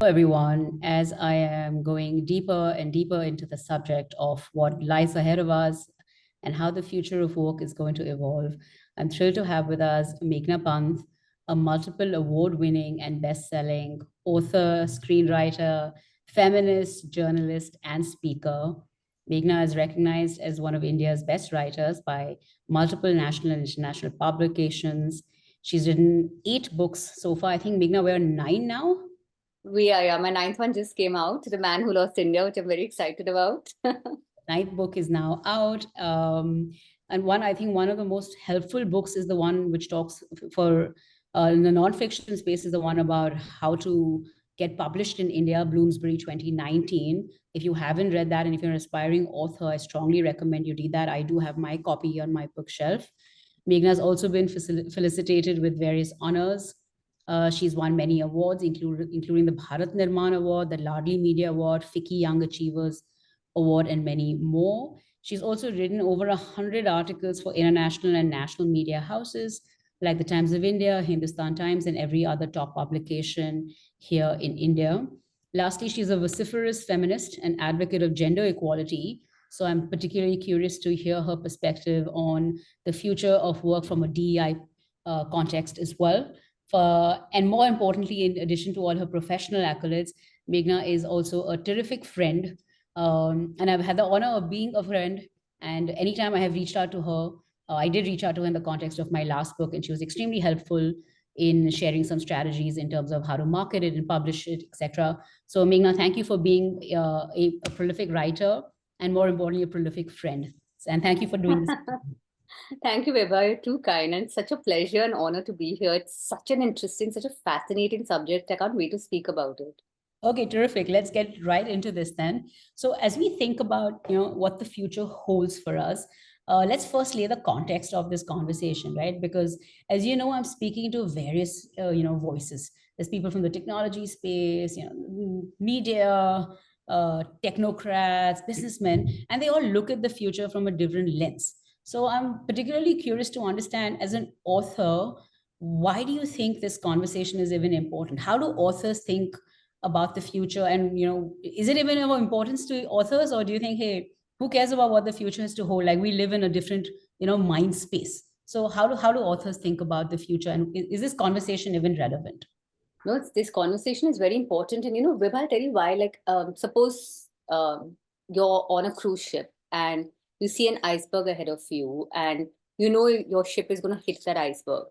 everyone. As I am going deeper and deeper into the subject of what lies ahead of us and how the future of work is going to evolve, I'm thrilled to have with us Meghna Pant, a multiple award-winning and best-selling author, screenwriter, feminist, journalist, and speaker. Meghna is recognized as one of India's best writers by multiple national and international publications. She's written 8 books so far. I think, Meghna, we're on 9 now. We are, yeah. My ninth one just came out, The Man Who Lost India, which I'm very excited about. Ninth book is now out. And I think one of the most helpful books is the one which talks for in the nonfiction space is the one about how to get published in India, Bloomsbury 2019. If you haven't read that and if you're an aspiring author, I strongly recommend you read that. I do have my copy on my bookshelf. Meghna has also been felicitated with various honors. She's won many awards, including the Bharat Nirman Award, the Ladli Media Award, FICCI Young Achievers Award, and many more. She's also written over 100 articles for international and national media houses like the Times of India, Hindustan Times, and every other top publication here in India. Lastly, she's a vociferous feminist and advocate of gender equality. So I'm particularly curious to hear her perspective on the future of work from a DEI context as well. And more importantly, in addition to all her professional accolades, Meghna is also a terrific friend. And I've had the honor of being a friend. And anytime I have reached out to her, I did reach out to her in the context of my last book, and she was extremely helpful in sharing some strategies in terms of how to market it and publish it, etc. So Meghna, thank you for being a prolific writer and more importantly, a prolific friend. And thank you for doing this. Thank you, Vibha. You're too kind, and it's such a pleasure and honor to be here. It's such an interesting, such a fascinating subject. I can't wait to speak about it. Okay, terrific. Let's get right into this then. So as we think about, what the future holds for us, let's first lay the context of this conversation, right? Because as you know, I'm speaking to various, voices. There's people from the technology space, media, technocrats, businessmen, and they all look at the future from a different lens. So I'm particularly curious to understand, as an author, why do you think this conversation is even important? How do authors think about the future? And is it even of importance to authors, or do you think, hey, who cares about what the future has to hold? Like, we live in a different mind space. So how do authors think about the future, and is this conversation even relevant? No, this conversation is very important. And Vibha, I'll tell you why. Like, suppose you're on a cruise ship and you see an iceberg ahead of you, and your ship is going to hit that iceberg.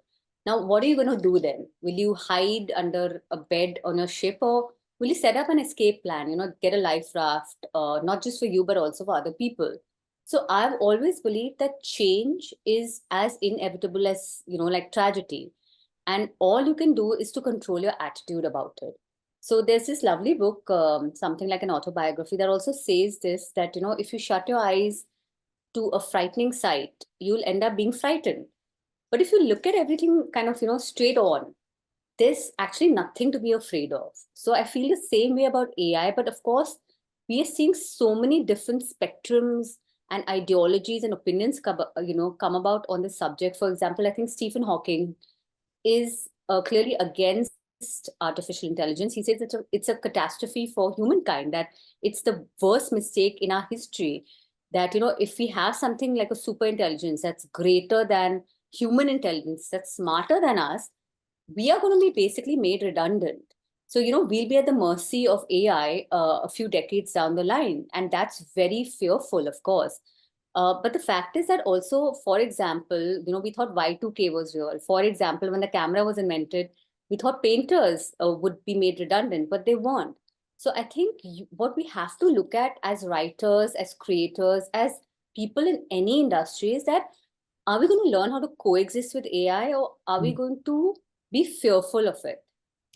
Now, what are you going to do then? Will you hide under a bed on your ship, or will you set up an escape plan? Get a life raft, not just for you but also for other people. So I've always believed that change is as inevitable as like tragedy, and all you can do is to control your attitude about it. So there's this lovely book, something like an autobiography, that also says this, that if you shut your eyes to a frightening sight, you'll end up being frightened. But if you look at everything kind of straight on, there's actually nothing to be afraid of. So I feel the same way about AI, but of course we are seeing so many different spectrums and ideologies and opinions come about on this subject. For example, I think Stephen Hawking is clearly against artificial intelligence. He says it's a catastrophe for humankind, that it's the worst mistake in our history, that if we have something like a super intelligence that's greater than human intelligence, that's smarter than us, we are going to be basically made redundant. So we'll be at the mercy of AI a few decades down the line, and that's very fearful, of course. But the fact is that also, for example, we thought Y2K was real. For example, when the camera was invented, we thought painters would be made redundant, but they weren't. So I think what we have to look at as writers, as creators, as people in any industry is that, are we going to learn how to coexist with AI, or are we going to be fearful of it?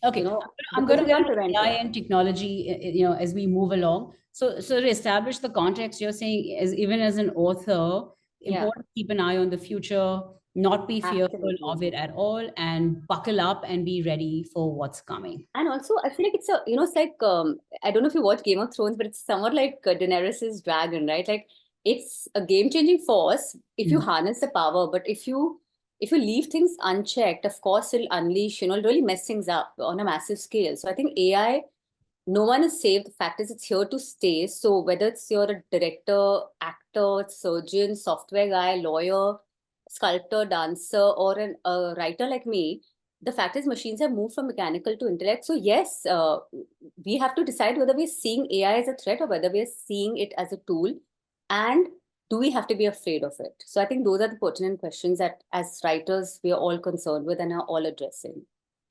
Okay, I'm going to get into AI and technology, as we move along. So to establish the context, you're saying, even as an author, important to keep an eye on the future, not be fearful of it at all, and buckle up and be ready for what's coming. And also, I feel like it's it's like, I don't know if you watch Game of Thrones, but it's somewhat like Daenerys' dragon, right? Like, it's a game-changing force if you harness the power, but if you leave things unchecked, of course, it'll unleash, it'll really mess things up on a massive scale. So I think AI no one is safe. The fact is, it's here to stay. So whether it's you're a director, actor, surgeon, software guy, lawyer, sculptor, dancer, or a writer like me, the fact is machines have moved from mechanical to intellect. So yes, we have to decide whether we're seeing AI as a threat or whether we're seeing it as a tool. And do we have to be afraid of it? So I think those are the pertinent questions that as writers, we are all concerned with and are all addressing.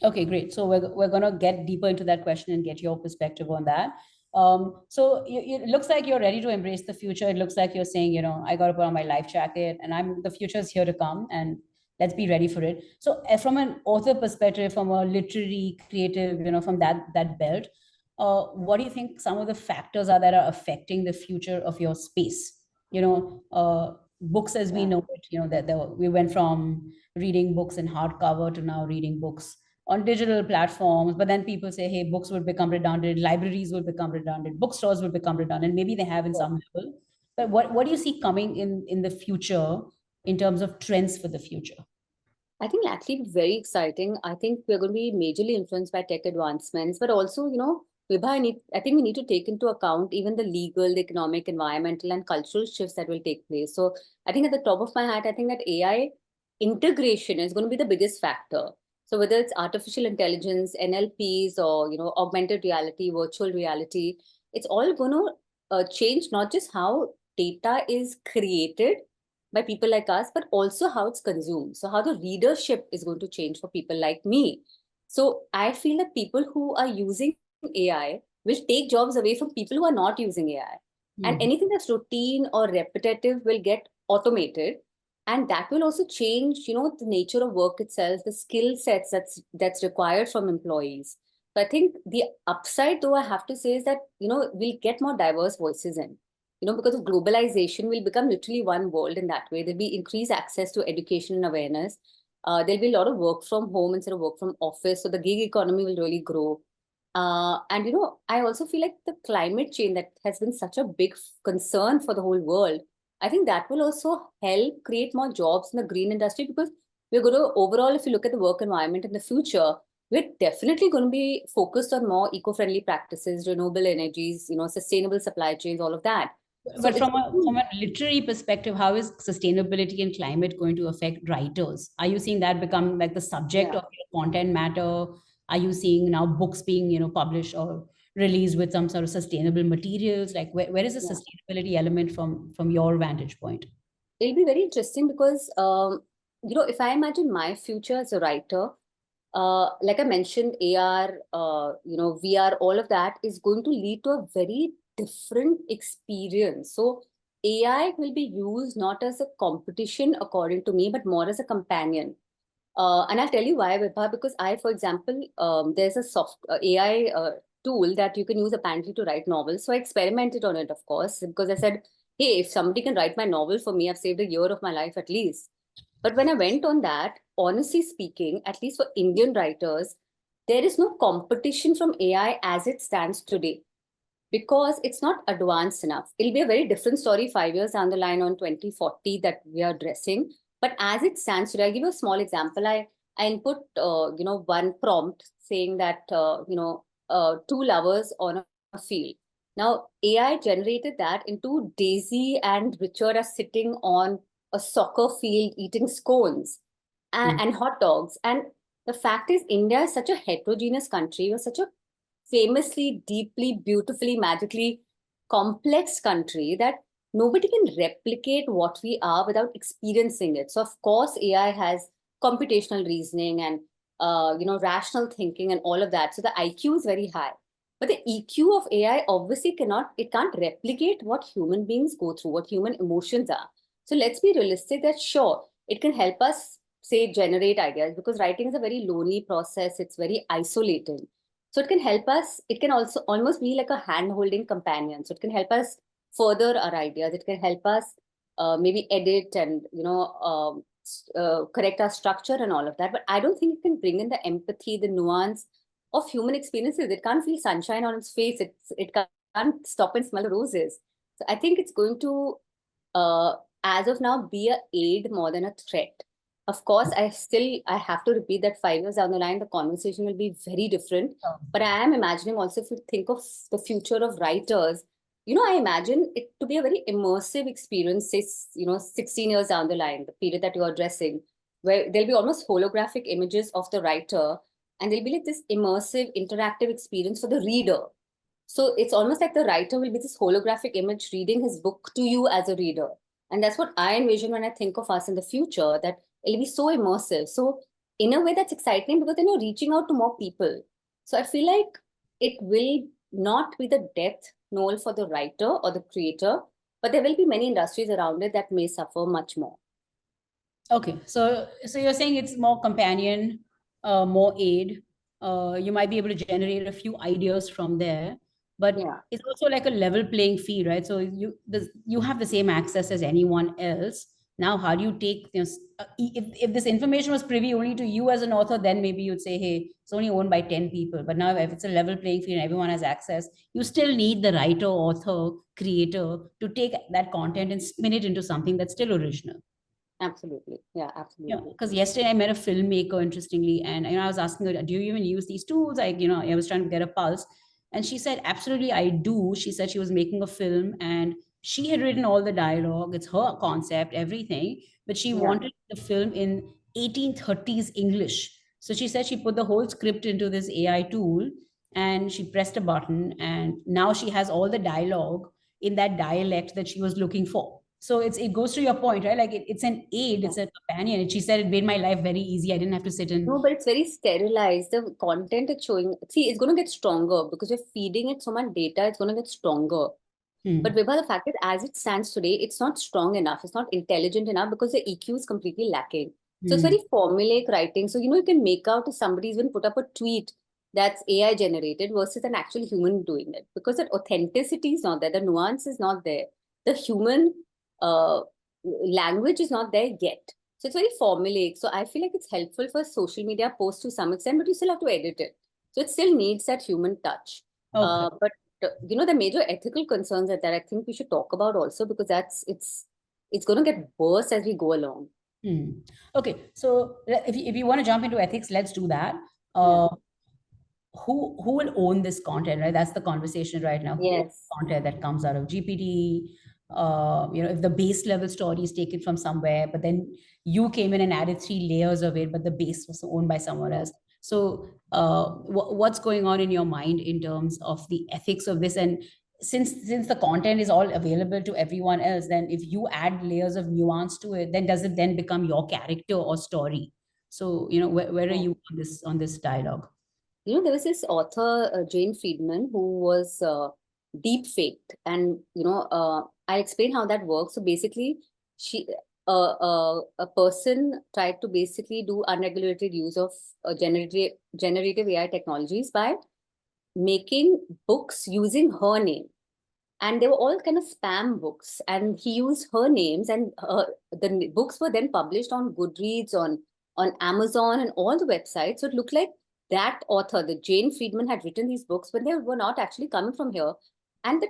Okay, great. So we're going to get deeper into that question and get your perspective on that. So it looks like you're ready to embrace the future. It looks like you're saying, I got to put on my life jacket and the future is here to come and let's be ready for it. So from an author perspective, from a literary creative, from that belt, what do you think some of the factors are that are affecting the future of your space? Books as we know it, that we went from reading books in hardcover to now reading books on digital platforms. But then people say, hey, books will become redundant, libraries will become redundant, bookstores will become redundant. Maybe they have in some level. But what do you see coming in the future in terms of trends for the future? I think actually very exciting. I think we're going to be majorly influenced by tech advancements, but also, Vibha, I think we need to take into account even the legal, the economic, environmental, and cultural shifts that will take place. So I think at the top of my hat, I think that AI integration is going to be the biggest factor. So whether it's artificial intelligence, NLPs, or augmented reality, virtual reality, it's all going to change not just how data is created by people like us, but also how it's consumed. So how the readership is going to change for people like me. So I feel that people who are using AI will take jobs away from people who are not using AI. And Hmm. anything that's routine or repetitive will get automated. And that will also change, the nature of work itself, the skill sets that's required from employees. So I think the upside, though, I have to say is that, we'll get more diverse voices in, because of globalization, we'll become literally one world in that way. There'll be increased access to education and awareness. There'll be a lot of work from home instead of work from office. So the gig economy will really grow. And, I also feel like the climate change that has been such a big concern for the whole world, I think that will also help create more jobs in the green industry because we're going to, overall, if you look at the work environment in the future, we're definitely going to be focused on more eco-friendly practices, renewable energies, sustainable supply chains, all of that. So But it's from a literary perspective, how is sustainability and climate going to affect writers? Are you seeing that become like the subject yeah, of your content matter? Are you seeing now books being, published or released with some sort of sustainable materials? Like where is the yeah. sustainability element from your vantage point? It'll be very interesting because if I imagine my future as a writer, like I mentioned, AR, VR, all of that is going to lead to a very different experience. So AI will be used not as a competition, according to me, but more as a companion. And I'll tell you why, Vibha, because I, for example, there's a soft AI tool that you can use apparently to write novels. So I experimented on it, of course, because I said, hey, if somebody can write my novel for me, I've saved a year of my life at least. But when I went on that, honestly speaking, at least for Indian writers, there is no competition from AI as it stands today because it's not advanced enough. It'll be a very different story 5 years down the line on 2040 that we are addressing. But as it stands today, I'll give you a small example. I input, one prompt saying that, two lovers on a field. Now, AI generated that into Daisy and Richard are sitting on a soccer field eating scones Mm. and hot dogs. And the fact is, India is such a heterogeneous country. We're such a famously, deeply, beautifully, magically complex country that nobody can replicate what we are without experiencing it. So, of course, AI has computational reasoning and rational thinking and all of that. So the IQ is very high. But the EQ of AI obviously can't replicate what human beings go through, what human emotions are. So let's be realistic that sure, it can help us say generate ideas because writing is a very lonely process. It's very isolating. So it can help us, it can also almost be like a hand-holding companion. So it can help us further our ideas. It can help us maybe edit and, correct our structure and all of that. But I don't think it can bring in the empathy, the nuance of human experiences. It can't feel sunshine on its face. It can't stop and smell the roses. So I think it's going to, as of now, be a aid more than a threat. Of course, I have to repeat that 5 years down the line, the conversation will be very different. Oh. But I am imagining also, if you think of the future of writers, I imagine it to be a very immersive experience, say, 16 years down the line, the period that you're addressing, where there'll be almost holographic images of the writer, and there'll be like this immersive, interactive experience for the reader. So it's almost like the writer will be this holographic image reading his book to you as a reader. And that's what I envision when I think of us in the future, that it'll be so immersive. So in a way that's exciting, because then you're reaching out to more people. So I feel like it will not be the death knell for the writer or the creator, but there will be many industries around it that may suffer much more. Okay, so you're saying it's more companion, more aid. You might be able to generate a few ideas from there, but Yeah. it's also like a level playing field, right? So you have the same access as anyone else. Now, how do you take, if this information was privy only to you as an author, then maybe you'd say, hey, it's only owned by 10 people. But now, if it's a level playing field and everyone has access, you still need the writer, author, creator to take that content and spin it into something that's still original. Absolutely. Yeah, Yeah, absolutely. because yesterday I met a filmmaker, interestingly, and I was asking her, "Do you even use these tools?" Like, I was trying to get a pulse, and she said, "Absolutely, I do." She said she was making a film, and she had written all the dialogue. It's her concept, everything, but she Yeah. wanted the film in 1830s English. So she said she put the whole script into this AI tool, and she pressed a button, and now she has all the dialogue in that dialect that she was looking for. So it goes to your point, right? Like it's an aid, Yeah. it's a companion. She said it made my life very easy. I didn't have to sit and No, but it's very sterilized. The content it's showing, see, it's going to get stronger because you're feeding it so much data, it's going to get stronger. But hmm, Vibha, the fact is, as it stands today, it's not strong enough. It's not intelligent enough because the EQ is completely lacking. So it's hmm, very formulaic writing. So, you can make out if somebody's even put up a tweet that's AI generated versus an actual human doing it, because that authenticity is not there. The nuance is not there. The human uh, language is not there yet. So it's very formulaic. So I feel like it's helpful for social media posts to some extent, but you still have to edit it. So it still needs that human touch. okay. But the major ethical concerns that I think we should talk about also, because it's going to get worse as we go along. Hmm. Okay, so if you want to jump into ethics, let's do that. Yeah. Uh, who will own this content, right? That's the conversation right now. Who owns Yes. content that comes out of GPT? If the base level story is taken from somewhere, but then you came in and added 3 layers of it, but the base was owned by someone else. So what's going on in your mind in terms of the ethics of this? And since the content is all available to everyone else, then if you add layers of nuance to it, then does it then become your character or story? So where are Yeah. you on this dialogue? There was this author, Jane Friedman, who was deep faked. And, I'll explain how that works. So basically, she, a person tried to basically do unregulated use of generative AI technologies by making books using her name. And they were all kind of spam books. And he used her names, and the books were then published on Goodreads, on Amazon, and all the websites. So it looked like that author, the Jane Friedman, had written these books, but they were not actually coming from here. And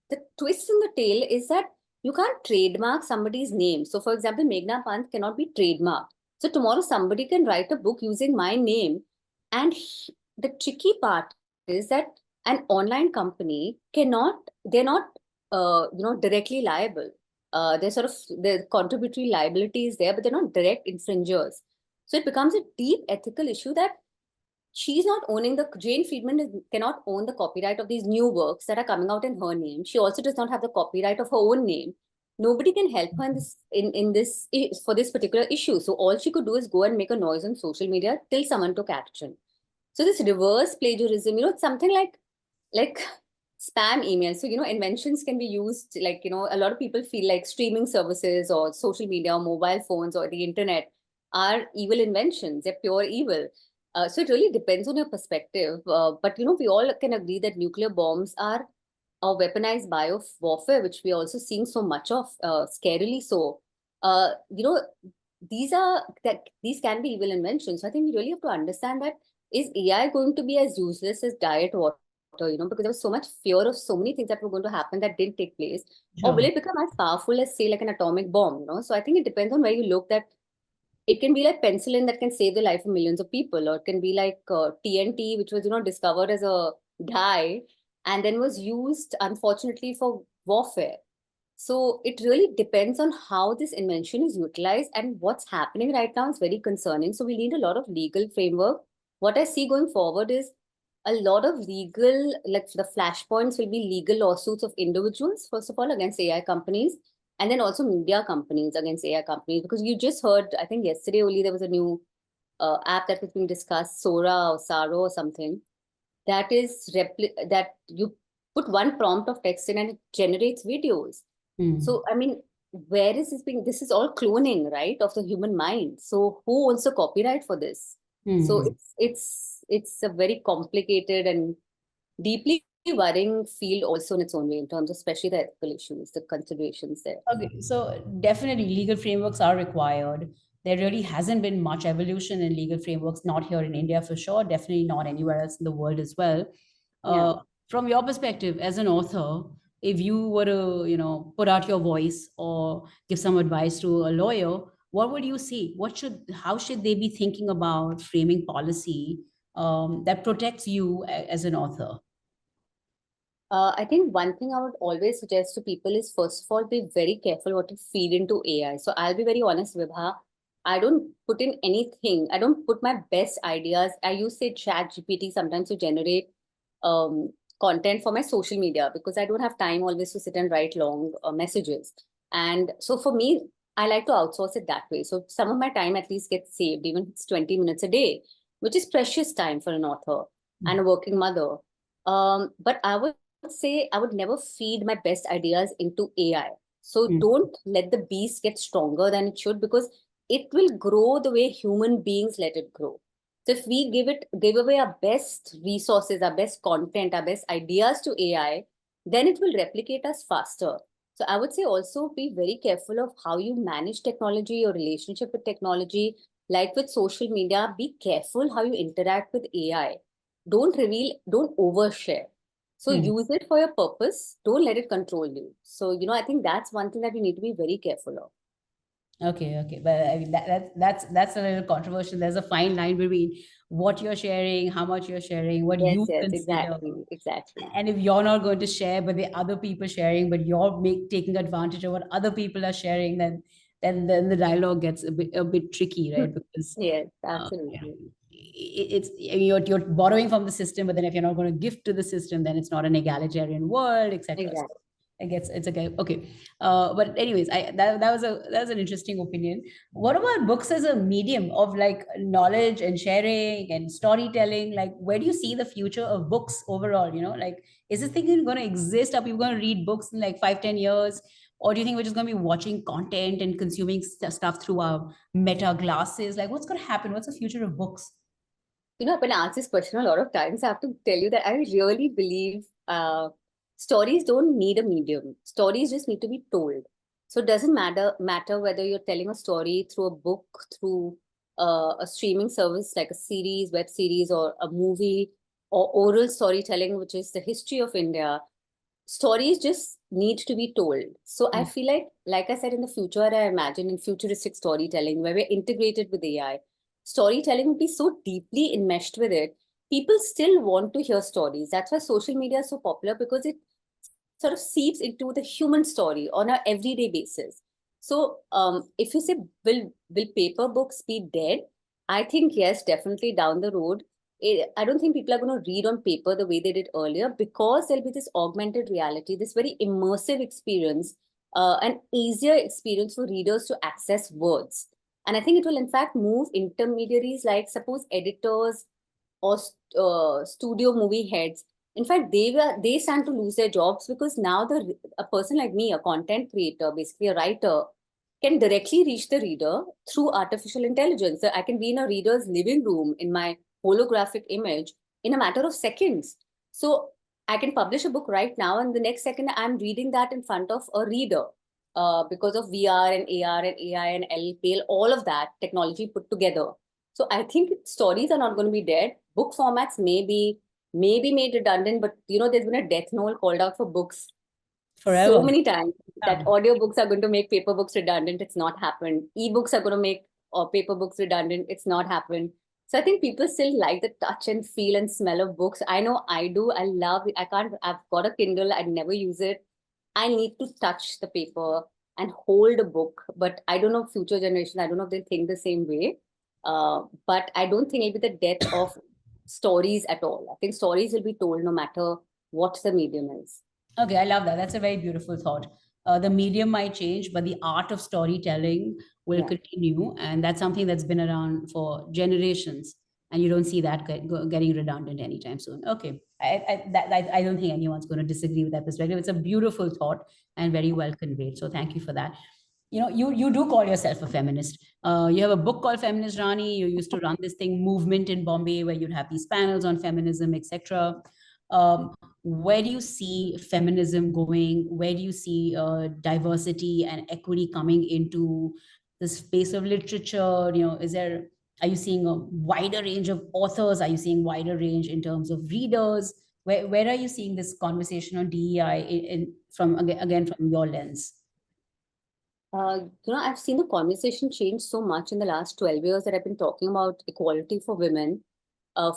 the twist in the tale is that you can't trademark somebody's name. So, for example, Meghna Pant cannot be trademarked. So tomorrow somebody can write a book using my name. And the tricky part is that an online company they're not directly liable. They're sort of, the contributory liability is there, but they're not direct infringers. So it becomes a deep ethical issue that she's not owning the Jane Friedman cannot own the copyright of these new works that are coming out in her name. She also does not have the copyright of her own name. Nobody can help her in this for this particular issue. So all she could do is go and make a noise on social media till someone took action. So this reverse plagiarism, it's something like spam emails. So, inventions can be used, like, a lot of people feel like streaming services or social media or mobile phones or the internet are evil inventions. They're pure evil. So it really depends on your perspective. But, we all can agree that nuclear bombs are weaponized bio warfare, which we are also seeing so much of, scarily so. Uh, you know, these can be evil inventions. So I think we really have to understand that, is AI going to be as useless as diet water? Because there was so much fear of so many things that were going to happen that didn't take place. Or will Sure. it become as powerful as, say, like an atomic bomb? So I think it depends on where you look, that it can be like penicillin that can save the life of millions of people, or it can be like TNT, which was, discovered as a dye and then was used, unfortunately, for warfare. So it really depends on how this invention is utilized, and what's happening right now is very concerning. So we need a lot of legal framework. What I see going forward is a lot of legal, like the flashpoints will be legal lawsuits of individuals, first of all, against AI companies, and then also media companies against AI companies. Because you just heard, I think yesterday only, there was a new app that was being discussed, Sora or Saro or something, that is that you put one prompt of text in and it generates videos. So, I mean, where is this being? This is all cloning, right, of the human mind. So, who owns the copyright for this? So, it's a very complicated and deeply worrying field, also in its own way, in terms of especially the ethical issues, the considerations there. Okay, so definitely legal frameworks are required. There really hasn't been much evolution in legal frameworks, not here in India for sure, definitely not anywhere else in the world as well. Yeah. From your perspective as an author, if you were to, put out your voice or give some advice to a lawyer, what would you say? How should they be thinking about framing policy that protects you as an author? I think one thing I would always suggest to people is, first of all, be very careful what you feed into AI. So I'll be very honest, Vibha. I don't put in anything. I don't put my best ideas. I use, say, Chat GPT sometimes to generate um, content for my social media, because I don't have time always to sit and write long messages. And so for me, I like to outsource it that way. So some of my time at least gets saved, even if it's 20 minutes a day, which is precious time for an author and a working mother. But I would say I would never feed my best ideas into AI. So Mm, don't let the beast get stronger than it should, because it will grow the way human beings let it grow. So if we give away our best resources, our best content, our best ideas to AI, then it will replicate us faster. So I would say also be very careful of how you manage technology, your relationship with technology, like with social media. Be careful how you interact with AI. Don't overshare. So mm. use it for your purpose. Don't let it control you. So, I think that's one thing that we need to be very careful of. Okay, but I mean that's a little controversial. There's a fine line between what you're sharing, how much you're sharing, what Yes, you yes, consider, exactly, exactly. and if you're not going to share, but the other people sharing, but you're taking advantage of what other people are sharing, then the dialogue gets a bit tricky, right? Because Yes, yeah, absolutely. it's you're borrowing from the system, but then if you're not going to give to the system, then it's not an egalitarian world, etc. So Exactly. I guess it's okay. Okay, but anyways, that was an interesting opinion. What about books as a medium of like knowledge and sharing and storytelling? Like, where do you see the future of books overall? Like, is this thing going to exist? Are people going to read books in like 5, 10 years? Or do you think we're just going to be watching content and consuming stuff through our meta glasses? Like, what's going to happen? What's the future of books? I've been asked this question a lot of times. I have to tell you that I really believe stories don't need a medium. Stories just need to be told. So it doesn't matter whether you're telling a story through a book, through a streaming service like a series, web series, or a movie, or oral storytelling, which is the history of India. Stories just need to be told. So I Mm, feel like I said, in the future, I imagine in futuristic storytelling where we're integrated with AI, storytelling will be so deeply enmeshed with it. People still want to hear stories. That's why social media is so popular, because it sort of seeps into the human story on an everyday basis. So if you say, will paper books be dead? I think yes, definitely down the road. I don't think people are going to read on paper the way they did earlier, because there'll be this augmented reality, this very immersive experience, an easier experience for readers to access words. And I think it will in fact move intermediaries, like suppose editors or studio movie heads. In fact, they stand to lose their jobs, because now a person like me, a content creator, basically a writer, can directly reach the reader through artificial intelligence. So I can be in a reader's living room in my holographic image in a matter of seconds. So I can publish a book right now, and the next second I'm reading that in front of a reader. Because of VR and AR and AI and LPL, all of that technology put together. So I think stories are not going to be dead. Book formats may be made redundant, but there's been a death knell called out for books so forever. many times, that Yeah. audiobooks are going to make paper books redundant. It's not happened. Ebooks are going to make paper books redundant. It's not happened. So I think people still like the touch and feel and smell of books. I know I do. I love it. I can't, I've got a Kindle. I never use it. I need to touch the paper and hold a book. But I don't know future generation. I don't know if they'll think the same way. But I don't think it'll be the death of stories at all. I think stories will be told no matter what the medium is. Okay, I love that. That's a very beautiful thought. The medium might change, but the art of storytelling will Yeah. continue, and that's something that's been around for generations. And you don't see that getting redundant anytime soon. Okay, I don't think anyone's going to disagree with that perspective. It's a beautiful thought and very well conveyed. So thank you for that. You know, you do call yourself a feminist. You have a book called Feminist Rani. You used to run this thing movement in Bombay where you'd have these panels on feminism, etc. Where do you see feminism going? Where do you see diversity and equity coming into the space of literature? You know, are you seeing a wider range of authors? Are you seeing wider range in terms of readers? Where are you seeing this conversation on DEI from again from your lens? I've seen the conversation change so much in the last 12 years that I've been talking about equality for women.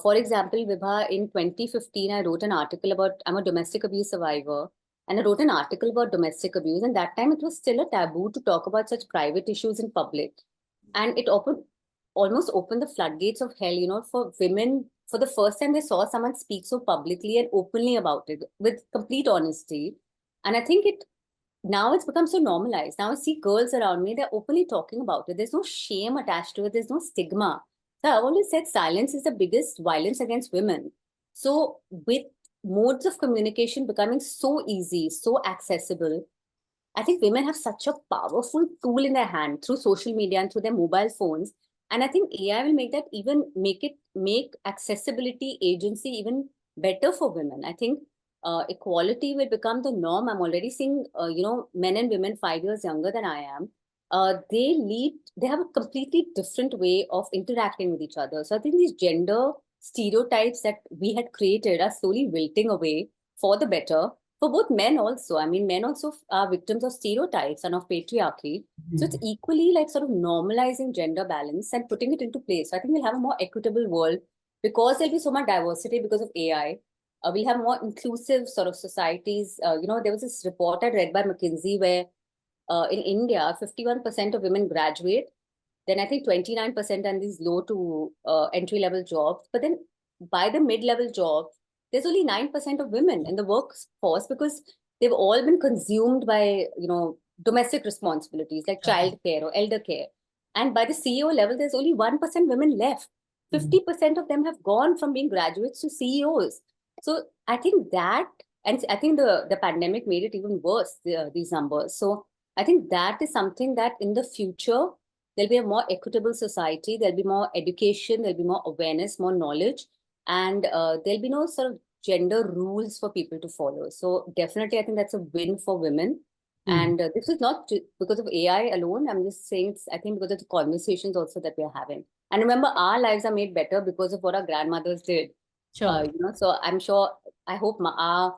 For example, Vibha, in 2015, I wrote an article about, I'm a domestic abuse survivor, and I wrote an article about domestic abuse. And that time it was still a taboo to talk about such private issues in public. And it almost opened the floodgates of hell, for women. For the first time, they saw someone speak so publicly and openly about it with complete honesty. And I think now it's become so normalized. Now I see girls around me, they're openly talking about it. There's no shame attached to it, there's no stigma. So I've always said silence is the biggest violence against women. So with modes of communication becoming so easy, so accessible, I think women have such a powerful tool in their hand through social media and through their mobile phones. And I think AI will make accessibility agency even better for women. I think equality will become the norm. I'm already seeing, men and women 5 years younger than I am. They have a completely different way of interacting with each other. So I think these gender stereotypes that we had created are slowly wilting away for the better for both men also. I mean, men also are victims of stereotypes and of patriarchy. So it's equally like sort of normalizing gender balance and putting it into place. So I think we'll have a more equitable world because there'll be so much diversity because of AI. We'll have more inclusive sort of societies. There was this report I read by McKinsey where in India, 51% of women graduate. Then I think 29% are these low to entry level jobs. But then by the mid level jobs, there's only 9% of women in the workforce because they've all been consumed by, domestic responsibilities like childcare or elder care. And by the CEO level, there's only 1% women left. 50% of them have gone from being graduates to CEOs. So I think that, and I think the pandemic made it even worse, these numbers. So I think that is something that in the future, there'll be a more equitable society, there'll be more education, there'll be more awareness, more knowledge, and there'll be no sort of gender rules for people to follow. So definitely, I think that's a win for women. And this is not because of AI alone. I'm just saying, I think because of the conversations also that we're having. And remember, our lives are made better because of what our grandmothers did. Sure. So I'm sure, I hope our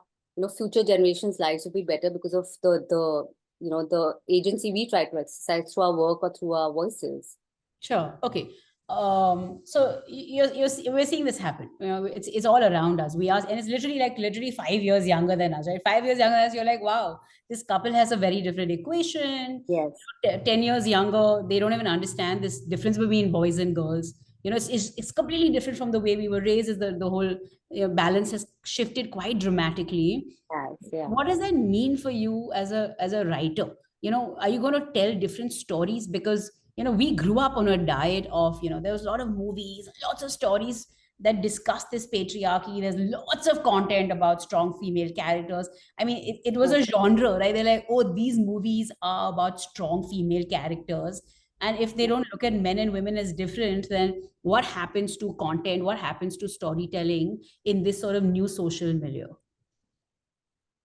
future generations' lives will be better because of the agency we try to exercise through our work or through our voices. Sure. Okay. So we're seeing this happen. You know, it's all around us. We are, and it's literally 5 years younger than us, right? 5 years younger than us. You're like, wow, this couple has a very different equation. Yes. 10 years younger, they don't even understand this difference between boys and girls. You know, it's completely different from the way we were raised. Is the whole balance has shifted quite dramatically. Yes. Yeah. What does that mean for you as a writer? You know, are you going to tell different stories? Because we grew up on a diet of, there was a lot of movies, lots of stories that discuss this patriarchy. There's lots of content about strong female characters. I mean, it was a genre, right? They're like, oh, these movies are about strong female characters. And if they don't look at men and women as different, then what happens to content? What happens to storytelling in this sort of new social milieu?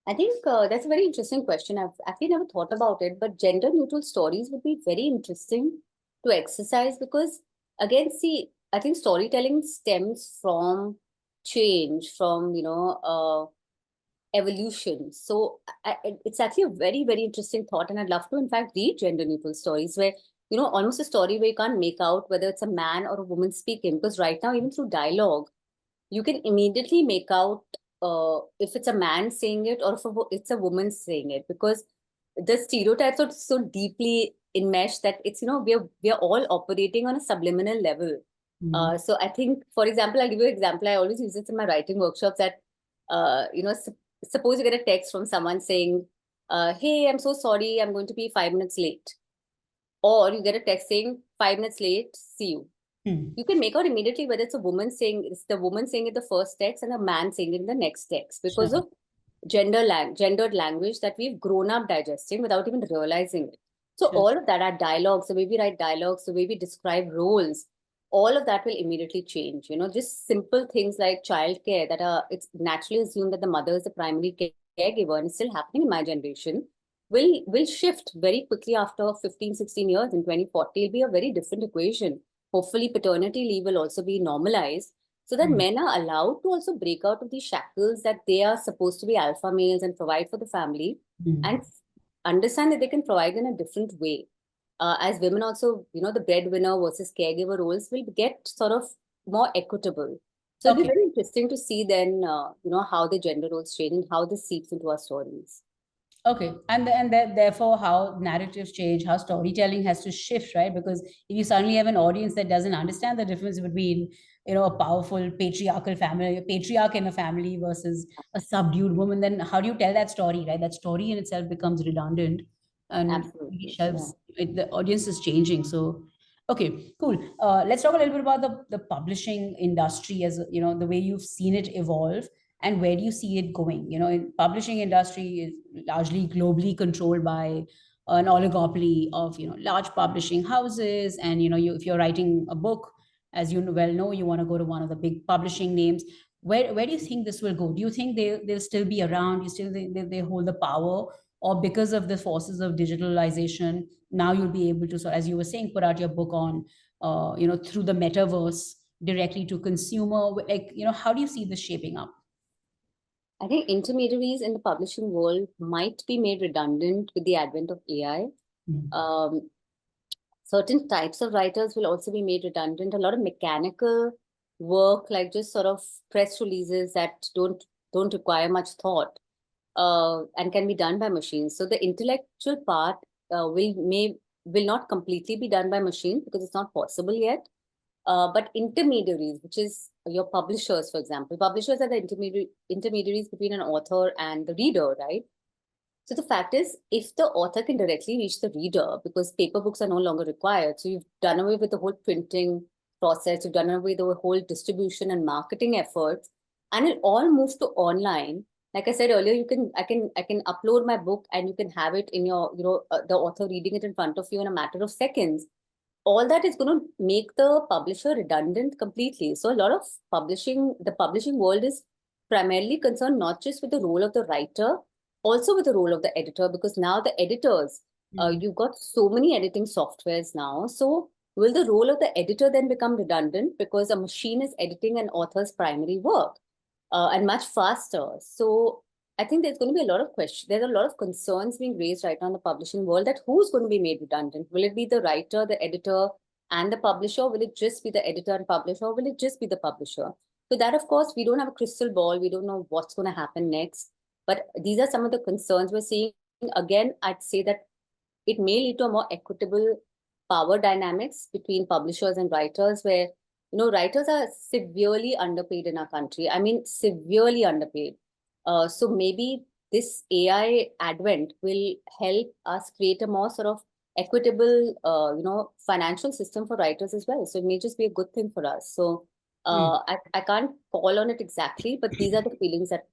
I think that's a very interesting question. I've actually never thought about it, but gender neutral stories would be very interesting to exercise because, again, see, I think storytelling stems from change, from, evolution. So it's actually a very, very interesting thought. And I'd love to, in fact, read gender neutral stories where, almost a story where you can't make out whether it's a man or a woman speaking. Because right now, even through dialogue, you can immediately make out if it's a man saying it or if it's a woman saying it, because the stereotypes are so deeply enmeshed that it's, we are all operating on a subliminal level. Mm. So I think, for example, I'll give you an example. I always use this in my writing workshops that, suppose you get a text from someone saying, hey, I'm so sorry, I'm going to be 5 minutes late. Or you get a text saying, 5 minutes late, see you. Mm. You can make out immediately whether it's the woman saying it the first text and a man saying it in the next text, because Sure. of gendered language that we've grown up digesting without even realizing it. So Sure. all of that, our dialogues, the way we write dialogues, the way we describe roles, all of that will immediately change. Just simple things like childcare that are, it's naturally assumed that the mother is the primary caregiver, and it's still happening in my generation, will shift very quickly after 15, 16 years. In 2040, it'll be a very different equation. Hopefully, paternity leave will also be normalized so that Mm. men are allowed to also break out of these shackles that they are supposed to be alpha males and provide for the family, and Mm. understand that they can provide in a different way. As women also, the breadwinner versus caregiver roles will get sort of more equitable. So it'll be Okay. very interesting to see then, how the gender roles change and how this seeps into our stories. Okay, therefore, how narratives change, how storytelling has to shift, right? Because if you suddenly have an audience that doesn't understand the difference between, a powerful patriarchal family, a patriarch in a family versus a subdued woman, then how do you tell that story, right? That story in itself becomes redundant, and really Absolutely. Yeah. shelves. The audience is changing, so okay, cool. Let's talk a little bit about the publishing industry, as the way you've seen it evolve, and where do you see it going? In publishing industry is largely globally controlled by an oligopoly of large publishing houses, and if you're writing a book, as you well know, you want to go to one of the big publishing names. Where do you think this will go? Do you think they'll still be around? You still they hold the power, or because of the forces of digitalization, now you'll be able to, so as you were saying, put out your book on through the metaverse directly to consumer? Like, how do you see this shaping up? I think intermediaries in the publishing world might be made redundant with the advent of AI. Mm. Um, Certain types of writers will also be made redundant. A lot of mechanical work, like just sort of press releases that don't require much thought, and can be done by machines. So the intellectual part will not completely be done by machines because it's not possible yet. But intermediaries, which is your publishers, for example, publishers are the intermediaries between an author and the reader, right? So the fact is, if the author can directly reach the reader, because paper books are no longer required, so you've done away with the whole printing process, you've done away with the whole distribution and marketing efforts, and it all moves to online. Like I said earlier, I can upload my book and you can have it in your, the author reading it in front of you in a matter of seconds. All that is going to make the publisher redundant completely. So a lot of the publishing world is primarily concerned not just with the role of the writer, also with the role of the editor, because now the editors, Mm. you've got so many editing softwares now. So will the role of the editor then become redundant because a machine is editing an author's primary work, and much faster? So I think there's going to be a lot of questions. There's a lot of concerns being raised right now in the publishing world that who's going to be made redundant? Will it be the writer, the editor, and the publisher? Will it just be the editor and publisher? Or will it just be the publisher? So that, of course, we don't have a crystal ball. We don't know what's going to happen next. But these are some of the concerns we're seeing. Again, I'd say that it may lead to a more equitable power dynamics between publishers and writers, where writers are severely underpaid in our country. I mean, severely underpaid. So maybe this AI advent will help us create a more sort of equitable, financial system for writers as well. So it may just be a good thing for us. So Mm. I can't call on it exactly, but these are the feelings that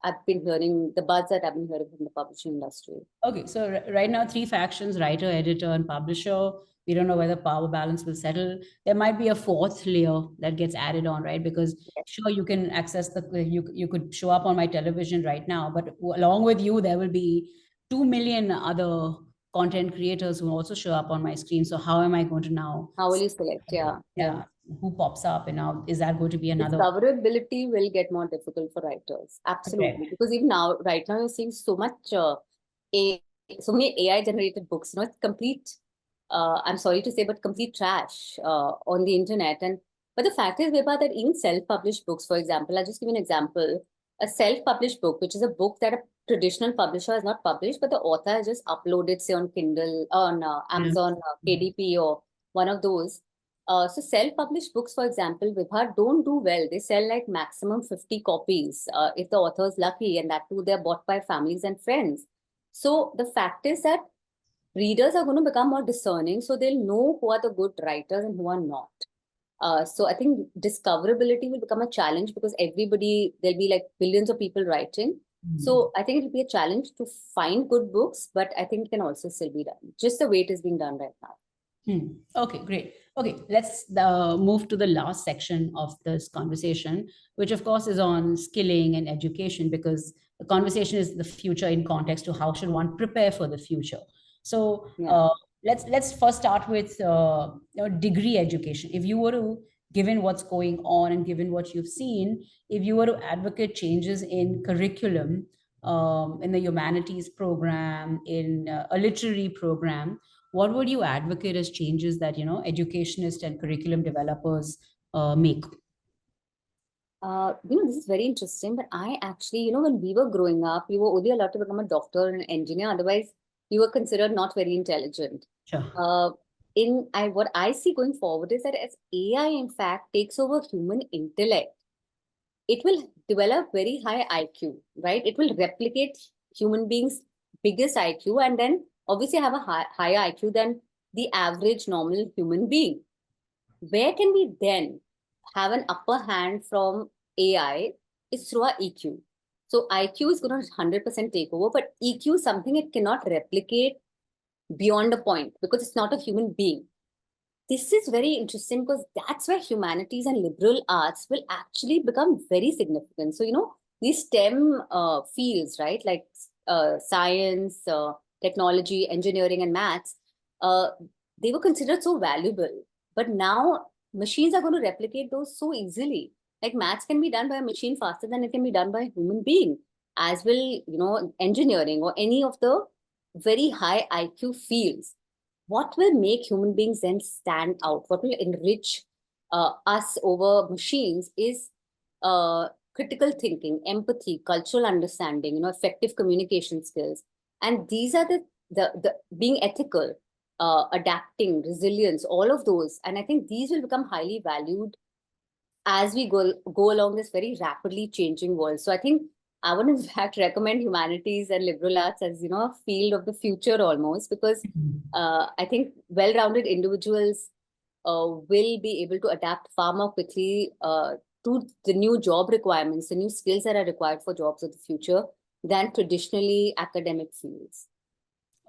I've been hearing, the buzz that I've been hearing from the publishing industry. Okay, so right now, three factions: writer, editor, and publisher. We don't know whether power balance will settle. There might be a fourth layer that gets added on, right? Because sure, you can access you could show up on my television right now, but along with you, there will be 2 million other content creators who also show up on my screen. So how am I going to now? How will you select? Yeah, yeah. Yeah, who pops up, and now is that going to be another? Discoverability will get more difficult for writers. Correct. Absolutely. Because even now, right now, you're seeing so many AI generated books. It's complete. I'm sorry to say, but complete trash on the internet. And but the fact is, Vibha, that even self-published books, for example, I'll just give you an example. A self-published book, which is a book that a traditional publisher has not published, but the author has just uploaded, say, on Kindle, on Yeah. Amazon, KDP, or one of those. So self-published books, for example, Vibha, don't do well. They sell like maximum 50 copies if the author is lucky, and that too, they're bought by families and friends. So the fact is that readers are going to become more discerning, so they'll know who are the good writers and who are not. So I think discoverability will become a challenge because there'll be like billions of people writing. So I think it'll be a challenge to find good books, but I think it can also still be done, just the way it is being done right now. Okay, great. Okay, let's move to the last section of this conversation, which of course is on skilling and education, because the conversation is the future in context to how should one prepare for the future. So Yeah. let's first start with degree education. If you were to, given what's going on and given what you've seen, if you were to advocate changes in curriculum, in the humanities program, in a literary program, what would you advocate as changes that educationists and curriculum developers make? This is very interesting, but I actually, when we were growing up, we were only allowed to become a doctor and an engineer. Otherwise, you were considered not very intelligent. Sure. Uh, what I see going forward is that as AI, in fact, takes over human intellect, it will develop very high IQ, right? It will replicate human beings' biggest IQ, and then obviously have a higher IQ than the average normal human being. Where can we then have an upper hand from AI is through our EQ. So IQ is going to 100% take over, but EQ is something it cannot replicate beyond a point because it's not a human being. This is very interesting because that's where humanities and liberal arts will actually become very significant. So, these STEM fields, right, like science, technology, engineering, and maths, uh, they were considered so valuable. But now machines are going to replicate those so easily. Like maths can be done by a machine faster than it can be done by a human being, as will, engineering or any of the very high IQ fields. What will make human beings then stand out? What will enrich us over machines is critical thinking, empathy, cultural understanding, effective communication skills. And these are the being ethical, adapting, resilience, all of those. And I think these will become highly valued as we go along this very rapidly changing world. So I think I would in fact recommend humanities and liberal arts as a field of the future almost, because I think well-rounded individuals will be able to adapt far more quickly to the new job requirements, the new skills that are required for jobs of the future than traditionally academic fields.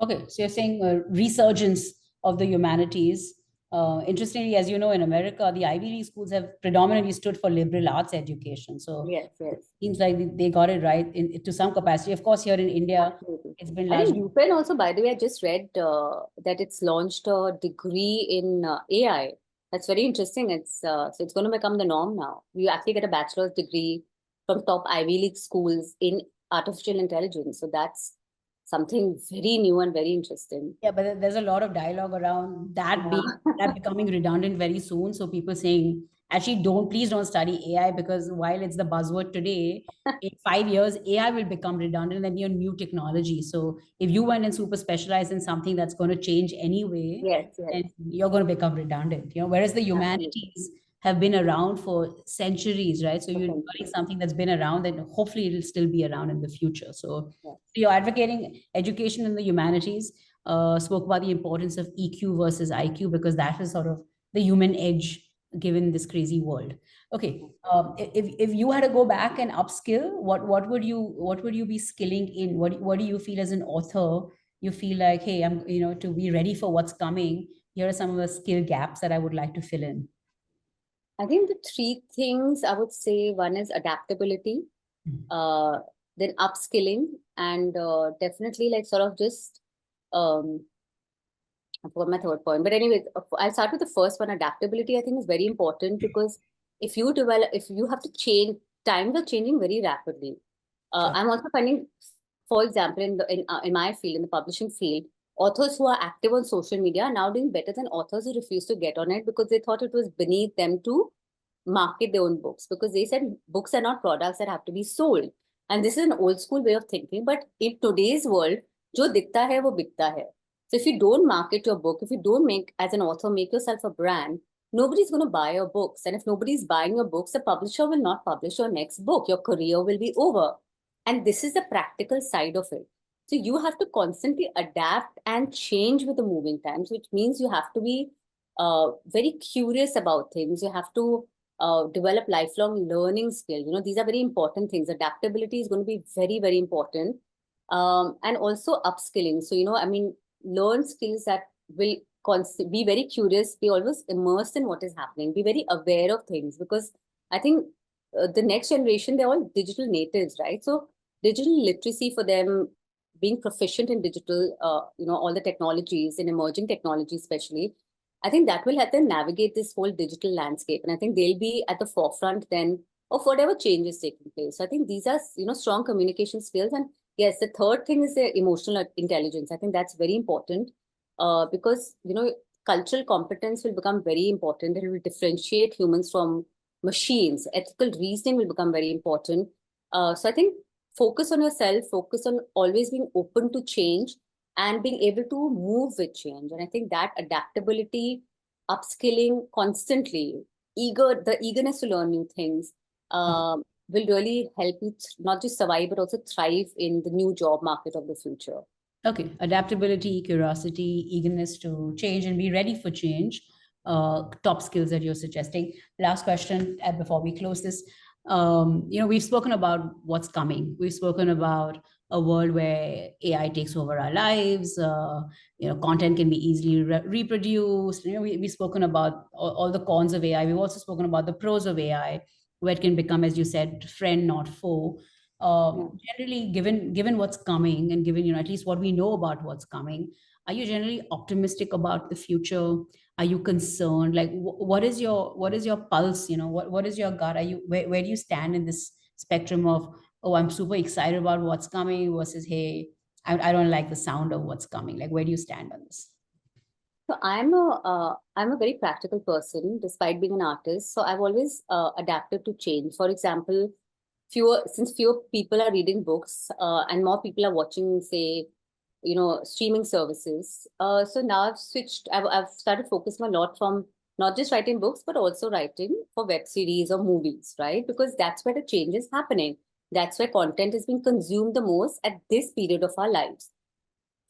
Okay, so you're saying a resurgence of the humanities. Interestingly, as you know, in America, the Ivy League schools have predominantly stood for liberal arts education. So Yes, it yes. seems like they got it right to some capacity. Of course, here in India, Absolutely. it's been I think largely. UPenn also, by the way, I just read that it's launched a degree in AI. That's very interesting. So it's going to become the norm now. You actually get a bachelor's degree from top Ivy League schools in artificial intelligence. So that's something very new and very interesting. Yeah, but there's a lot of dialogue around that Yeah. becoming redundant very soon. So people saying, actually, please don't study AI, because while it's the buzzword today, in 5 years, AI will become redundant and be a new technology. So if you went and super specialized in something that's going to change anyway, Yes, yes, then you're going to become redundant. Whereas the absolutely. humanities have been around for centuries, right? So you're learning Essentially. something that's been around, and hopefully it'll still be around in the future. So Yes. you're advocating education in the humanities, spoke about the importance of EQ versus IQ, because that is sort of the human edge given this crazy world. Okay, if you had to go back and upskill, what would you be skilling in? What do you feel as an author? You feel like, hey, I'm to be ready for what's coming. Here are some of the skill gaps that I would like to fill in. I think the three things I would say, one is adaptability, uh, then upskilling, and definitely like sort of just um, I forgot my third point. But anyway, I'll start with the first one. Adaptability, I think, is very important because if you have to change, times are changing very rapidly. Sure. I'm also finding, for example, in my field, in the publishing field, authors who are active on social media are now doing better than authors who refused to get on it because they thought it was beneath them to market their own books, because they said books are not products that have to be sold. And this is an old school way of thinking. But in today's world, jo dikta hai, wo bikta hai. So if you don't market your book, if you don't make, as an author, make yourself a brand, nobody's going to buy your books. And if nobody's buying your books, the publisher will not publish your next book. Your career will be over. And this is the practical side of it. So you have to constantly adapt and change with the moving times, which means you have to be very curious about things. You have to develop lifelong learning skill. These are very important things. Adaptability is going to be very, very important. And also upskilling. So, learn skills that will be very curious, be always immersed in what is happening, be very aware of things, because I think the next generation, they're all digital natives, right? So digital literacy for them, being proficient in digital, all the technologies and emerging technology, especially, I think that will help them navigate this whole digital landscape. And I think they'll be at the forefront then of whatever change is taking place. So I think these are, strong communication skills. And yes, the third thing is the emotional intelligence. I think that's very important because, cultural competence will become very important. It will differentiate humans from machines. Ethical reasoning will become very important. So I think focus on yourself, focus on always being open to change and being able to move with change. And I think that adaptability, upskilling constantly, the eagerness to learn new things will really help you not just survive, but also thrive in the new job market of the future. Okay, adaptability, curiosity, eagerness to change and be ready for change. Top skills that you're suggesting. Last question before we close this. We've spoken about what's coming. We've spoken about a world where AI takes over our lives. Content can be easily reproduced. We've spoken about all the cons of AI. We've also spoken about the pros of AI, where it can become, as you said, friend, not foe. Generally, given what's coming and given at least what we know about what's coming, are you generally optimistic about the future? Are you concerned? Like, what is your pulse? What is your gut? Are you where do you stand in this spectrum of, oh, I'm super excited about what's coming versus, hey, I don't like the sound of what's coming? Like, where do you stand on this? So I'm a very practical person, despite being an artist. So I've always adapted to change. For example, fewer people are reading books and more people are watching, say, streaming services. So now I've started focusing a lot from not just writing books, but also writing for web series or movies, right? Because that's where the change is happening. That's where content is being consumed the most at this period of our lives.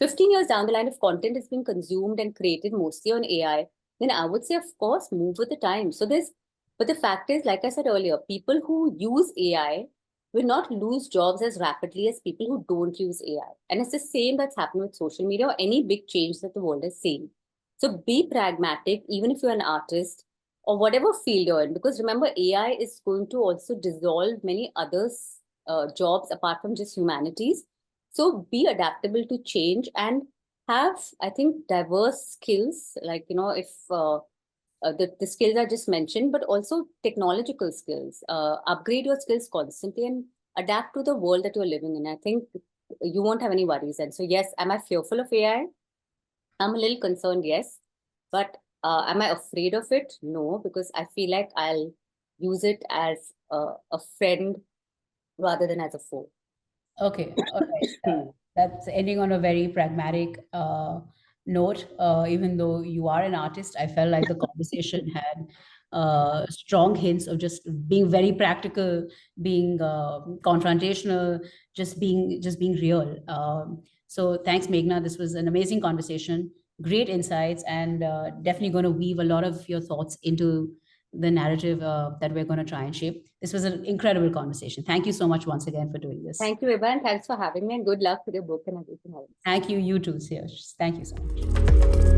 15 years down the line, if content is being consumed and created mostly on AI, then I would say, of course, move with the times. But the fact is, like I said earlier, people who use AI will not lose jobs as rapidly as people who don't use AI. And it's the same that's happening with social media or any big change that the world is seeing. So be pragmatic, even if you're an artist or whatever field you're in, because remember, AI is going to also dissolve many other jobs apart from just humanities. So be adaptable to change and have, I think, diverse skills, like, if the skills I just mentioned, but also technological skills. Upgrade your skills constantly and adapt to the world that you're living in. I think you won't have any worries. And so, yes, am I fearful of AI? I'm a little concerned, yes. But am I afraid of it? No, because I feel like I'll use it as a friend rather than as a foe. Okay, all right. That's ending on a very pragmatic note. Even though you are an artist, I felt like the conversation had strong hints of just being very practical, being confrontational, just being real. So thanks, Meghna. This was an amazing conversation, great insights, and definitely going to weave a lot of your thoughts into the narrative that we're going to try and shape. This was an incredible conversation. Thank you so much once again for doing this. Thank you, Vibha, and thanks for having me, and good luck with your book and everything else. Thank you. You too, Serge. Thank you so much.